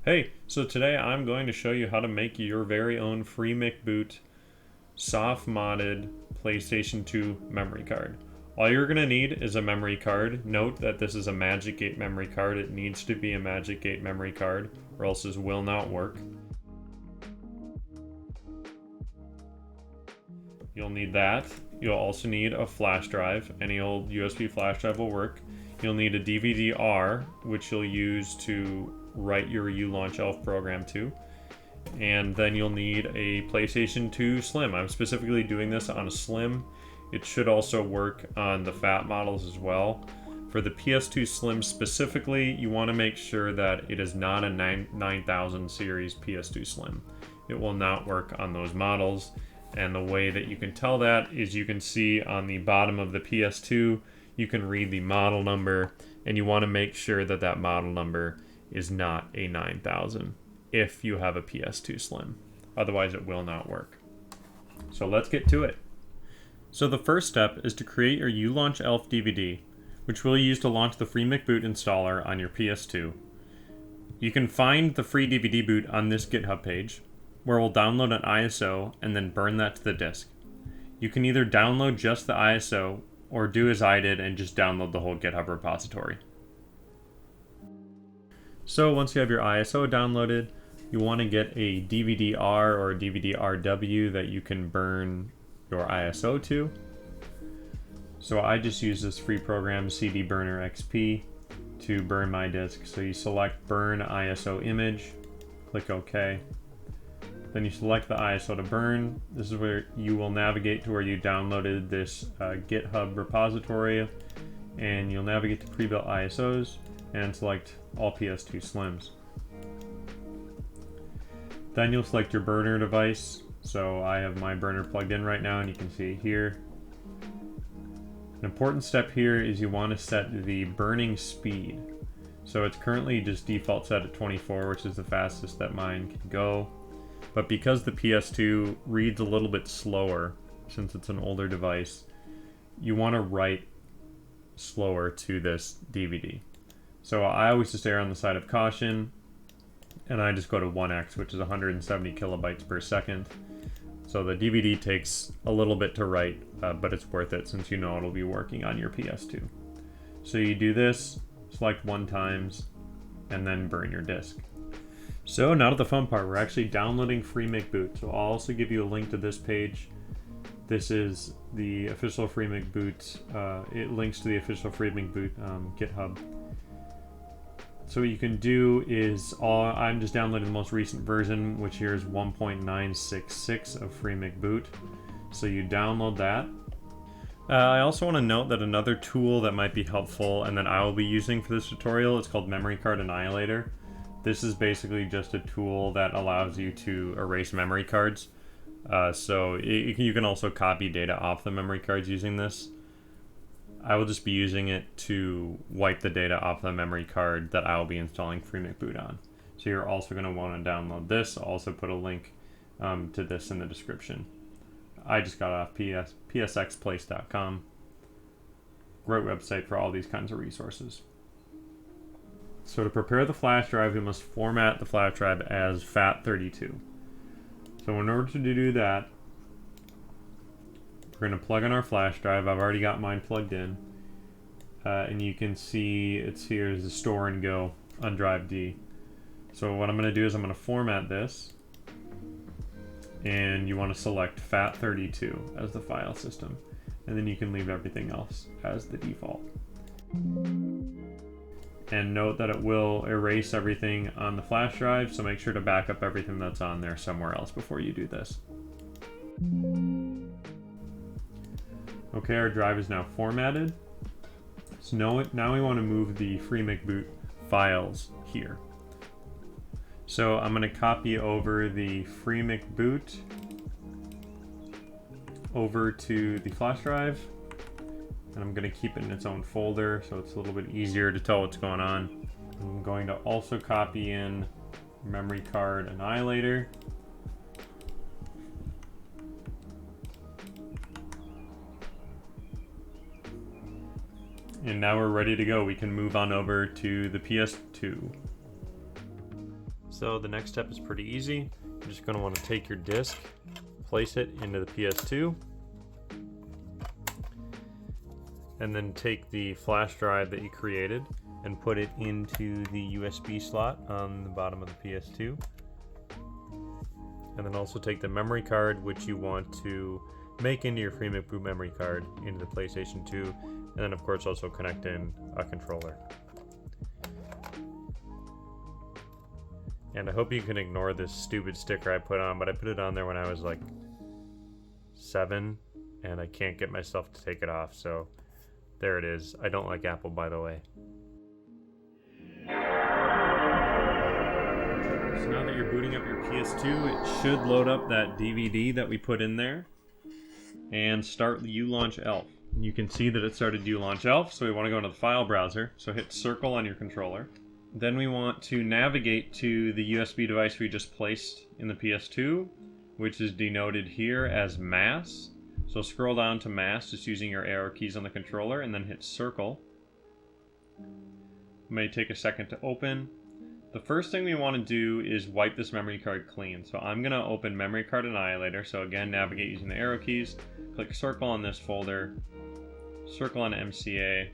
Hey, so today I'm going to show you how to make your very own FreeMcBoot soft modded PlayStation 2 memory card. All you're going to need is a memory card. Note that this is a Magic Gate memory card. It needs to be a Magic Gate memory card or else this will not work. You'll need that. You'll also need a flash drive. Any old USB flash drive will work. You'll need a DVD-R, which you'll use to write your uLaunchElf program to. And then you'll need a PlayStation 2 Slim. I'm specifically doing this on a Slim. It should also work on the fat models as well. For the PS2 Slim specifically, you want to make sure that it is not a 9000 series PS2 Slim. It will not work on those models. And the way that you can tell that is you can see on the bottom of the PS2, you can read the model number, and you want to make sure that that model number is not a 9000 if you have a PS2 Slim. Otherwise, it will not work. So let's get to it. So the first step is to create your uLaunchElf DVD, which we'll use to launch the FreeMcBoot installer on your PS2. You can find the free DVD boot on this GitHub page, where we'll download an ISO and then burn that to the disk. You can either download just the ISO or do as I did and just download the whole GitHub repository. So once you have your ISO downloaded, you want to get a DVD-R or a DVD-RW that you can burn your ISO to. So I just use this free program CD Burner XP to burn my disk. So you select Burn ISO Image, click OK. Then you select the ISO to burn. This is where you will navigate to where you downloaded this GitHub repository, and you'll navigate to pre-built ISOs and select all PS2 Slims. Then you'll select your burner device. So I have my burner plugged in right now, and you can see it here. An important step here is you want to set the burning speed. So it's currently just default set at 24, which is the fastest that mine can go. But because the PS2 reads a little bit slower, since it's an older device, you want to write slower to this DVD. So I always just err on the side of caution, and I just go to 1x, which is 170 kilobytes per second. So the DVD takes a little bit to write, but it's worth it since you know it'll be working on your PS2. So you do this, select 1x, and then burn your disk. So now to the fun part, we're actually downloading FreeMcBoot. So I'll also give you a link to this page. This is the official FreeMcBoot. It links to the official FreeMcBoot GitHub. So what you can do is, I'm just downloading the most recent version, which here is 1.966 of FreeMcBoot. So you download that. I also want to note that another tool that might be helpful and that I will be using for this tutorial is called Memory Card Annihilator. This is basically just a tool that allows you to erase memory cards. You can also copy data off the memory cards using this. I will just be using it to wipe the data off the memory card that I will be installing FreeMcBoot on. So you're also going to want to download this. I'll also put a link to this in the description. I just got off psxplace.com. Great website for all these kinds of resources. So to prepare the flash drive, we must format the flash drive as FAT32. So in order to do that, we're going to plug in our flash drive. I've already got mine plugged in. And you can see it's here as the store and go on drive D. So what I'm going to do is I'm going to format this. And you want to select FAT32 as the file system. And then you can leave everything else as the default. And note that it will erase everything on the flash drive, so make sure to back up everything that's on there somewhere else before you do this. Okay, our drive is now formatted. So now we want to move the FreeMcBoot files here. So I'm going to copy over the FreeMcBoot over to the flash drive. And I'm going to keep it in its own folder so it's a little bit easier to tell what's going on. I'm going to also copy in Memory Card Annihilator. And now we're ready to go. We can move on over to the PS2. So the next step is pretty easy. You're just going to want to take your disk, place it into the PS2, and then take the flash drive that you created and put it into the USB slot on the bottom of the PS2. And then also take the memory card which you want to make into your FreeMcBoot memory card into the PlayStation 2, and then of course also connect in a controller. And I hope you can ignore this stupid sticker I put on, but I put it on there when I was like 7 and I can't get myself to take it off, so there it is. I don't like Apple, by the way. So now that you're booting up your PS2, it should load up that DVD that we put in there and start the uLaunchElf. You can see that it started uLaunchElf, so we want to go into the file browser. So hit circle on your controller. Then we want to navigate to the USB device we just placed in the PS2, which is denoted here as mass. So scroll down to mass just using your arrow keys on the controller and then hit circle. It may take a second to open. The first thing we want to do is wipe this memory card clean. So I'm going to open Memory Card Annihilator. So again, navigate using the arrow keys, click circle on this folder, circle on MCA,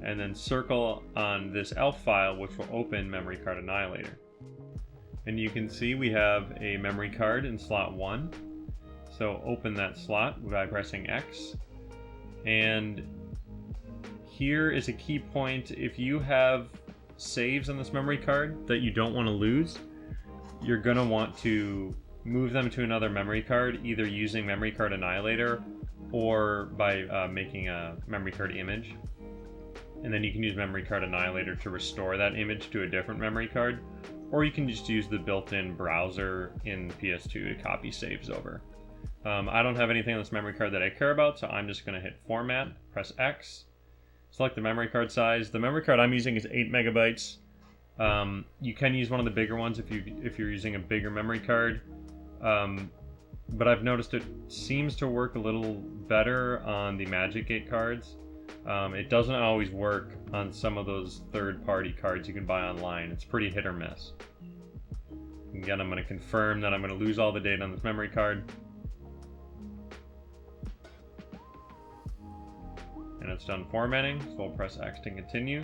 and then circle on this ELF file, which will open Memory Card Annihilator. And you can see we have a memory card in slot 1. So open that slot by pressing X. And here is a key point. If you have saves on this memory card that you don't want to lose, you're going to want to move them to another memory card, either using Memory Card Annihilator or by making a memory card image. And then you can use Memory Card Annihilator to restore that image to a different memory card, or you can just use the built-in browser in PS2 to copy saves over. I don't have anything on this memory card that I care about, so I'm just going to hit Format, press X, select the memory card size. The memory card I'm using is 8 megabytes. You can use one of the bigger ones if you're using a bigger memory card, but I've noticed it seems to work a little better on the Magic Gate cards. It doesn't always work on some of those third-party cards you can buy online. It's pretty hit or miss. Again, I'm going to confirm that I'm going to lose all the data on this memory card. And it's done formatting, so I'll press X to continue.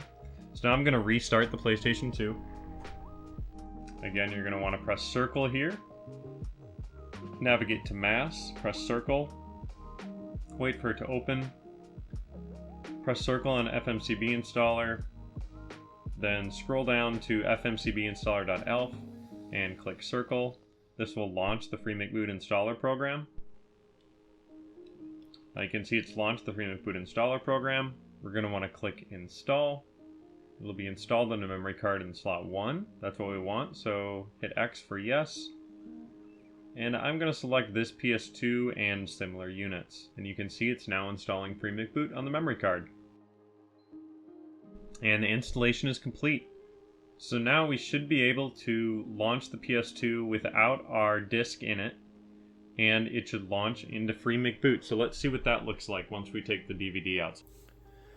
So now I'm going to restart the PlayStation 2. Again, you're going to want to press circle here. Navigate to mass, press circle. Wait for it to open. Press circle on FMCB installer. Then scroll down to FMCB and click circle. This will launch the FreeMcBoot installer program. Now you can see it's launched the FreeMcBoot installer program. We're going to want to click install. It'll be installed on the memory card in slot 1. That's what we want, so hit X for yes. And I'm going to select this PS2 and similar units. And you can see it's now installing FreeMcBoot on the memory card. And the installation is complete. So now we should be able to launch the PS2 without our disk in it. And it should launch into FreeMcBoot. So let's see what that looks like once we take the DVD out.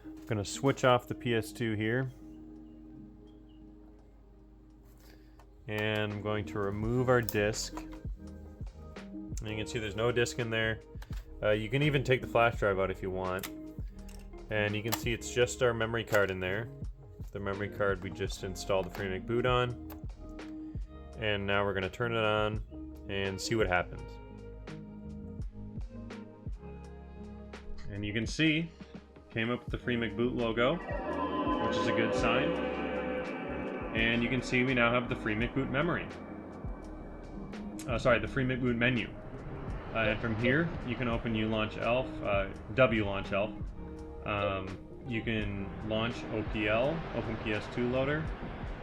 I'm going to switch off the PS2 here. And I'm going to remove our disk. And you can see there's no disk in there. You can even take the flash drive out if you want. And you can see it's just our memory card in there. The memory card we just installed the FreeMcBoot on. And now we're going to turn it on and see what happens. And you can see, came up with the FreeMcBoot logo, which is a good sign. And you can see we now have the FreeMcBoot memory. The FreeMcBoot menu. And from here, you can open uLaunchElf, wLaunchElf. You can launch OPL, Open PS2 Loader.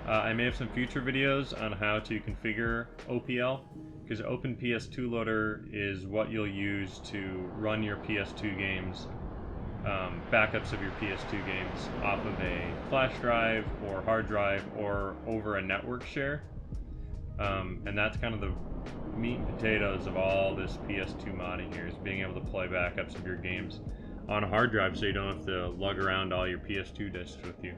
I may have some future videos on how to configure OPL, because Open PS2 Loader is what you'll use to run your PS2 games, backups of your PS2 games off of a flash drive or hard drive or over a network share. And that's kind of the meat and potatoes of all this PS2 modding here, is being able to play backups of your games on a hard drive so you don't have to lug around all your PS2 discs with you.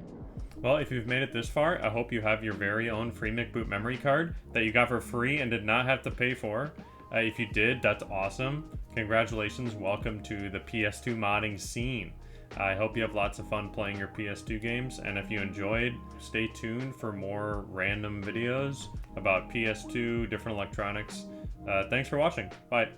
Well, if you've made it this far, I hope you have your very own FreeMcBoot memory card that you got for free and did not have to pay for. If you did, that's awesome. Congratulations, welcome to the PS2 modding scene. I hope you have lots of fun playing your PS2 games, and if you enjoyed, stay tuned for more random videos about PS2, different electronics. Thanks for watching. Bye.